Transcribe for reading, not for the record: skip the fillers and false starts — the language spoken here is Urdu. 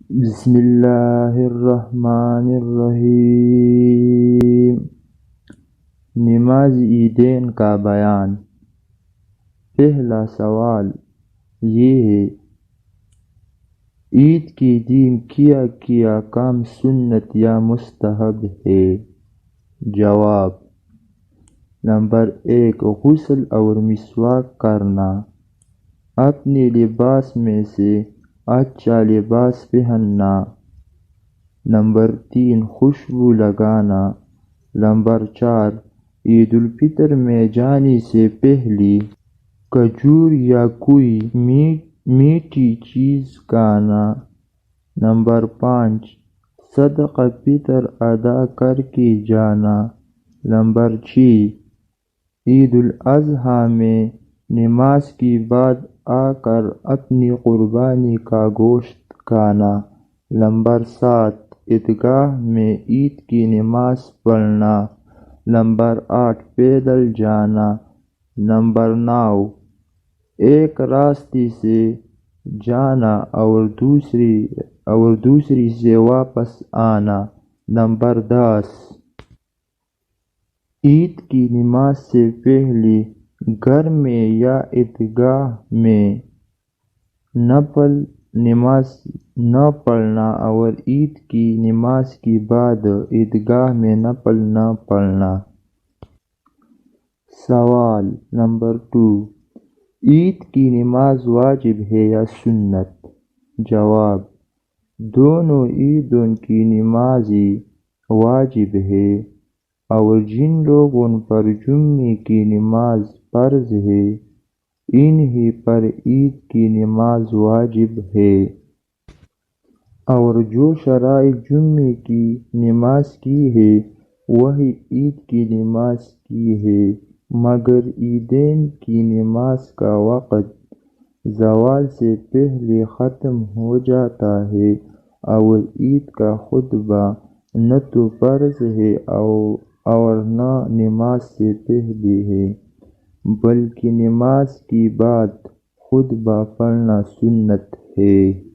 بسم اللہ الرحمن الرحیم۔ نماز عیدین کا بیان۔ پہلا سوال یہ ہے، عید کے دن کیا کام سنت یا مستحب ہے؟ جواب: نمبر 1، غسل اور مسواک کرنا، اپنے لباس میں سے اچھا لباس پہننا۔ نمبر 3، خوشبو لگانا۔ نمبر 4، عید الفطر میں جانے سے پہلے کھجور یا کوئی میٹھی چیز کھانا۔ نمبر 5، صدقہ فطر ادا کر کے جانا۔ نمبر 6، عید الاضحیٰ میں نماز کے بعد آ کر اپنی قربانی کا گوشت کھانا۔ نمبر 7، عیدگاہ میں عید کی نماز پڑھنا۔ نمبر 8، پیدل جانا۔ نمبر 9، ایک راستے سے جانا اور دوسری سے واپس آنا۔ نمبر 10، عید کی نماز سے پہلے گھر میں یا عیدگاہ میں نفل نماز نہ پڑھنا اور عید کی نماز کے بعد عیدگاہ میں نفل نہ پڑھنا۔ سوال نمبر 2، عید کی نماز واجب ہے یا سنت؟ جواب: دونوں عیدوں کی نمازیں واجب ہے، اور جن لوگوں پر جمعے کی نماز فرض ہے انہی پر عید کی نماز واجب ہے، اور جو شرائع جمعے کی نماز کی ہے وہی عید کی نماز کی ہے، مگر عیدین کی نماز کا وقت زوال سے پہلے ختم ہو جاتا ہے، اور عید کا خطبہ نہ تو فرض ہے اور نہ نماز سے پہلے ہے، بلکہ نماز کے بعد خطبہ پڑھنا سنت ہے۔